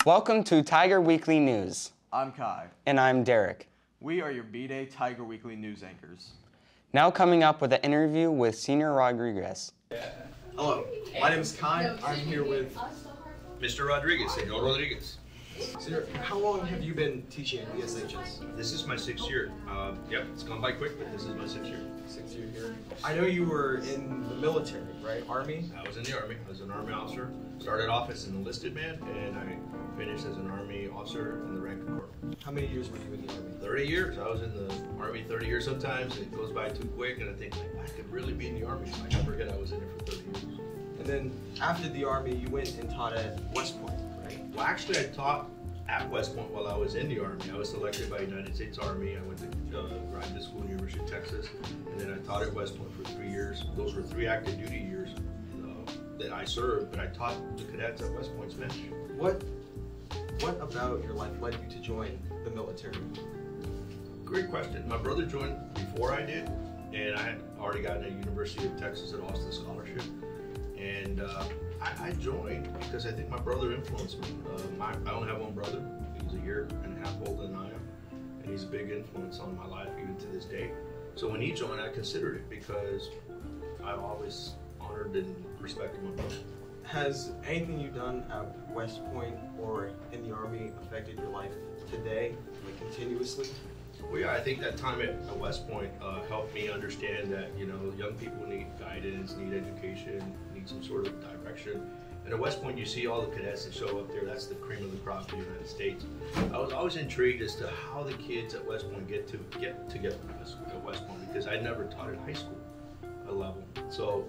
Welcome to Tiger Weekly News. I'm Kai. And I'm Derek. We are your B-Day Tiger Weekly news anchors. Now coming up with an interview with Senior Rodriguez. Hello, my name is Kai. I'm here with Mr. Rodriguez, Senor Rodriguez. Sir, how long have you been teaching at ESHS? This is my 6th year. Yep, it's gone by quick, but this is my 6th year. 6th year here. I know you were in the military, right? Army? I was in the Army. I was an Army officer. Started off as an enlisted man, and I finished as an Army officer in the rank of corporal. How many years were you in the Army? 30 years. I was in the Army 30 years sometimes. It goes by too quick, and I think, I could really be in the Army. I never forget I was in it for 30 years. And then after the Army, you went and taught at West Point, right? Well, actually, I taught at West Point while I was in the Army. I was selected by United States Army. I went to graduate school in University of Texas, and then I taught at West Point for 3 years. Those were 3 active duty years that I served, but I taught the cadets at West Point Spanish. What about your life led you to join the military? Great question. My brother joined before I did, and I had already gotten a University of Texas at Austin scholarship. And I joined because I think my brother influenced me. I only have one brother. He's a year and a half older than I am, and he's a big influence on my life even to this day. So when he joined, I considered it because I've always honored and respected my brother. Has anything you've done at West Point or in the Army affected your life today, like continuously? Well, yeah, I think that time at West Point helped me understand that, you know, young people need guidance, need education, need some sort of direction. And at West Point, you see all the cadets that show up there. That's the cream of the crop of the United States. I was always intrigued as to how the kids at West Point get together at West Point, because I never taught at high school level. So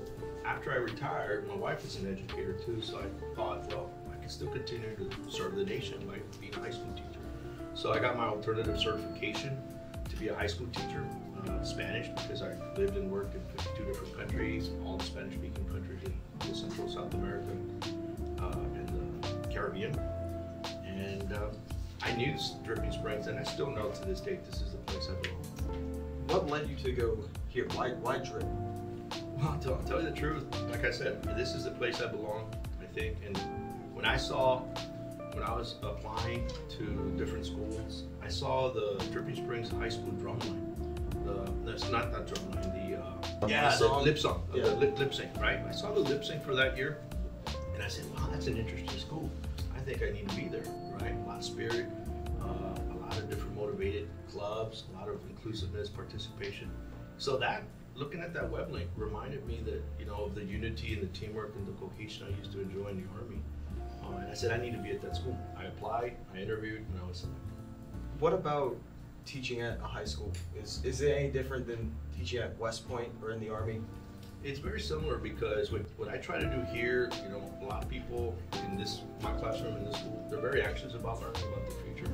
after I retired, my wife is an educator too, so I thought, well, I can still continue to serve the nation by being a high school teacher. So I got my alternative certification to be a high school teacher, Spanish, because I lived and worked in 52 different countries, all the Spanish-speaking countries in Central South America and the Caribbean. And I knew Dripping Springs, and I still know to this date this is the place I belong. What led you to go here? Why Drip? Well, to tell you the truth, like I said, this is the place I belong, I think. And when I was applying to different schools, I saw the Dripping Springs High School drum line. That's not that drum line, the lip song, the lip sync, right? I saw the lip sync for that year, and I said, wow, that's an interesting school. I think I need to be there, right? A lot of spirit, a lot of different motivated clubs, a lot of inclusiveness, participation. So that, looking at that web link, reminded me that, you know, of the unity and the teamwork and the cohesion I used to enjoy in the Army. And I said, I need to be at that school. I applied, I interviewed, and I was selected. What about teaching at a high school? Is it any different than teaching at West Point or in the Army? It's very similar, because what I try to do here, you know, a lot of people in my classroom in this school, they're very anxious about learning about the future.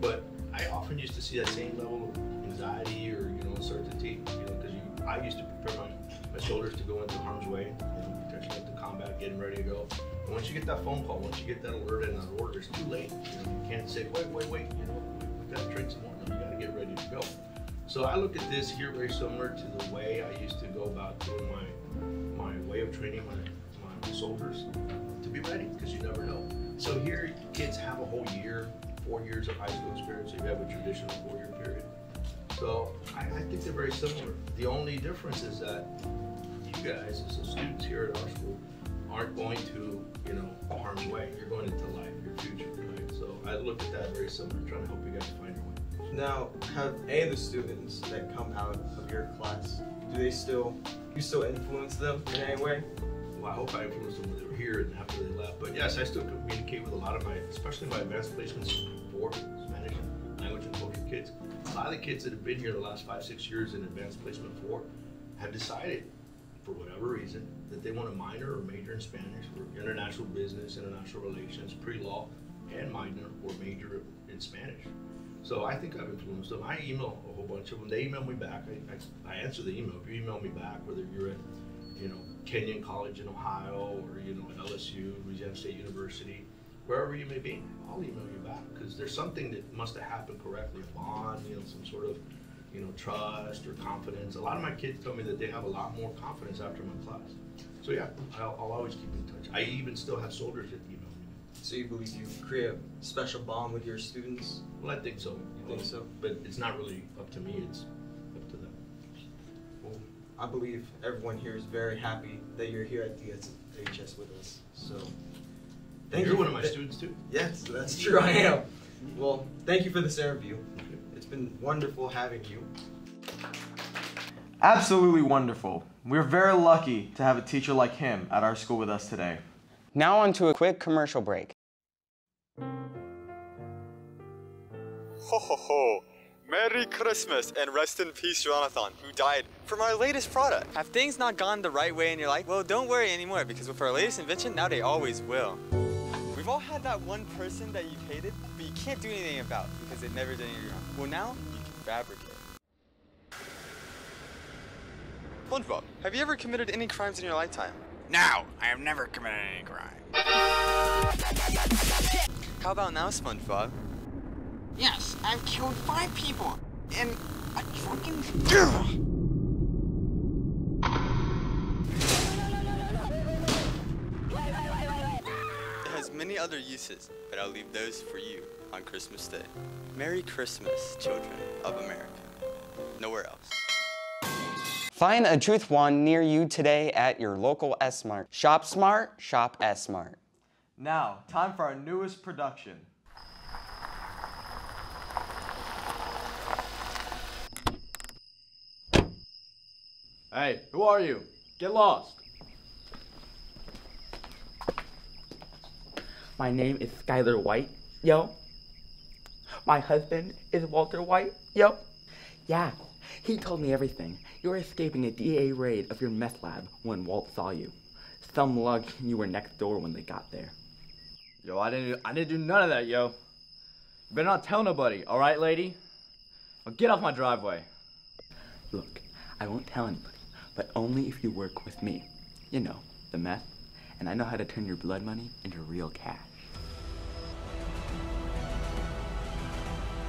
But I often used to see that same level of anxiety or, you know, uncertainty, you know, because I used to prepare my soldiers to go into harm's way, you know, potentially into combat, getting ready to go. And once you get that phone call, once you get that alert and that order, it's too late. You know, you can't say, wait, you know, we gotta train some more. No, you gotta get ready to go. So I look at this here very similar to the way I used to go about doing my way of training my soldiers to be ready, because you never know. So here, kids have a whole year, 4 years of high school experience, so you have a traditional 4-year period. So I think they're very similar. The only difference is that you guys, as the students here at our school, aren't going to, you know, harm's way. You're going into life, your future, right? So I look at that very similar, trying to help you guys find your way. Now, have any of the students that come out of your class, you still influence them in any way? Well, I hope I influenced them when they were here and after they left. But yes, I still communicate with a lot of especially my advanced placements for Spanish language and culture kids. A lot of the kids that have been here the last 5-6 years in advanced placement 4 have decided, for whatever reason, that they want to minor or major in Spanish or international business, international relations, pre-law, and minor or major in Spanish. So I think I've influenced them. I email a whole bunch of them. They email me back. I answer the email. If you email me back, whether you're at, you know, Kenyon College in Ohio or, you know, at LSU, Louisiana State University, wherever you may be, I'll email you back, because there's something that must have happened correctly, a bond, you know, some sort of, you know, trust or confidence. A lot of my kids tell me that they have a lot more confidence after my class. So yeah, I'll always keep in touch. I even still have soldiers that email me. So you believe you create a special bond with your students? Well, I think so. You think so? But it's not really up to me, it's up to them. Well, I believe everyone here is very happy that you're here at DSHS with us. So, thank you. You're one of my students too? Yes, that's true, I am. Well, thank you for this interview. It's been wonderful having you. Absolutely wonderful. We're very lucky to have a teacher like him at our school with us today. Now on to a quick commercial break. Ho ho ho! Merry Christmas and rest in peace, Jonathan, who died from our latest product. Have things not gone the right way in your life? Well, don't worry anymore, because with our latest invention, now they always will. We've all had that one person that you've hated, but you can't do anything about because they never did anything wrong. Well, now you can fabricate. SpongeBob, have you ever committed any crimes in your lifetime? No, I have never committed any crime. How about now, SpongeBob? Yes, I've killed 5 people in a drunken... It has many other uses, but I'll leave those for you on Christmas Day. Merry Christmas, children of America. Nowhere else. Find a Truth Wand near you today at your local S-Mart. Shop smart, shop S-Mart. Now, time for our newest production. Hey, who are you? Get lost. My name is Skylar White, yo. My husband is Walter White, yo. Yeah, he told me everything. You were escaping a DA raid of your meth lab when Walt saw you. Some luck you were next door when they got there. Yo, I didn't do none of that, yo. You better not tell nobody, alright, lady? Now get off my driveway. Look, I won't tell anybody, but only if you work with me. You know, the meth, and I know how to turn your blood money into real cash.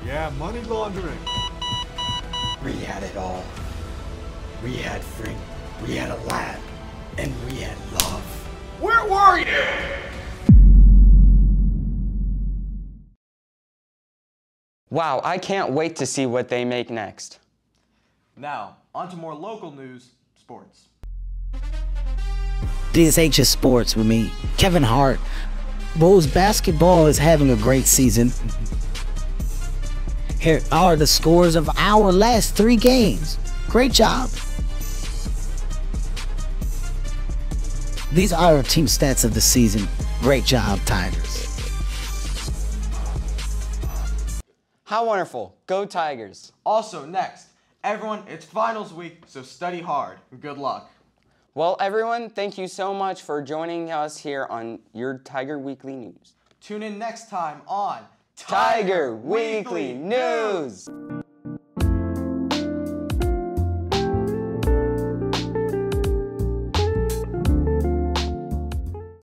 Yeah, money laundering. We had it all. We had Frank, we had a lab, and we had love. Where were you? Wow, I can't wait to see what they make next. Now, on to more local news, sports. DSHS Sports with me, Kevin Hart. Bulls basketball is having a great season. Here are the scores of our last 3 games. Great job. These are our team stats of the season. Great job, Tigers. How wonderful. Go Tigers. Also, next, everyone, it's finals week, so study hard. Good luck. Well, everyone, thank you so much for joining us here on your Tiger Weekly News. Tune in next time on Tiger Weekly News.